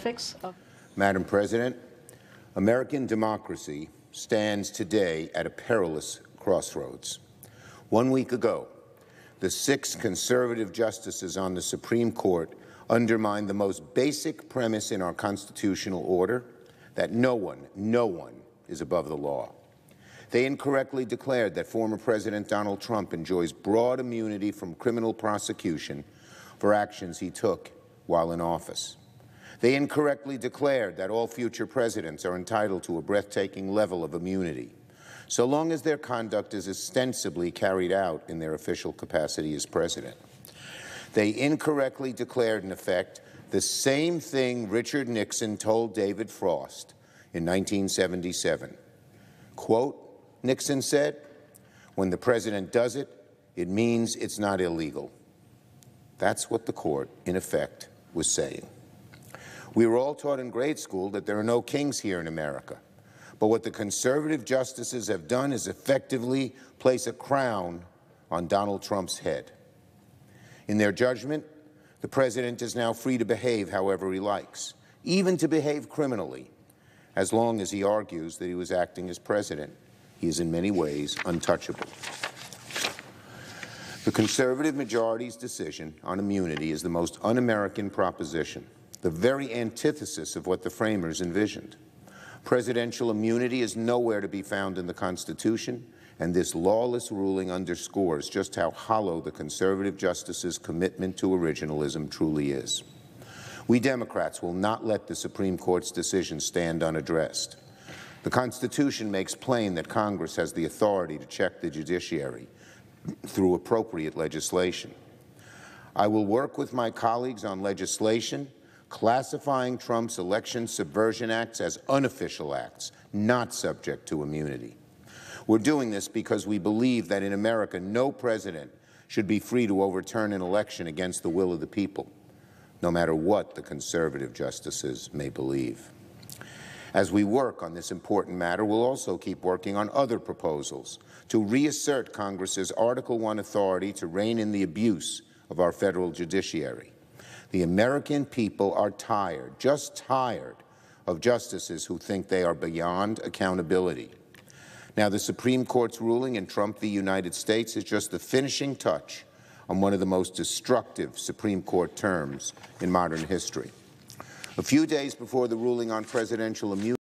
specifics of? Madam President, American democracy stands today at a perilous crossroads. 1 week ago, the 6 conservative justices on the Supreme Court undermined the most basic premise in our constitutional order, that no one is above the law. They incorrectly declared that former President Donald Trump enjoys broad immunity from criminal prosecution for actions he took while in office. They incorrectly declared that all future presidents are entitled to a breathtaking level of immunity, so long as their conduct is ostensibly carried out in their official capacity as president. They incorrectly declared, in effect, the same thing Richard Nixon told David Frost in 1977. Quote, Nixon said, "When the president does it, it means it's not illegal." That's what the court, in effect, was saying. We were all taught in grade school that there are no kings here in America. But what the conservative justices have done is effectively place a crown on Donald Trump's head. In their judgment, the president is now free to behave however he likes, even to behave criminally, as long as he argues that he was acting as president. He is in many ways untouchable. The conservative majority's decision on immunity is the most un-American proposition, the very antithesis of what the framers envisioned. Presidential immunity is nowhere to be found in the Constitution, and this lawless ruling underscores just how hollow the conservative justices' commitment to originalism truly is. We Democrats will not let the Supreme Court's decision stand unaddressed. The Constitution makes plain that Congress has the authority to check the judiciary through appropriate legislation. I will work with my colleagues on legislation classifying Trump's election subversion acts as unofficial acts, not subject to immunity. We're doing this because we believe that in America, no president should be free to overturn an election against the will of the people, no matter what the conservative justices may believe. As we work on this important matter, we'll also keep working on other proposals to reassert Congress's Article I authority to rein in the abuse of our federal judiciary. The American people are tired, just tired, of justices who think they are beyond accountability. Now, the Supreme Court's ruling in Trump v. United States is just the finishing touch on one of the most destructive Supreme Court terms in modern history. A few days before the ruling on presidential immunity,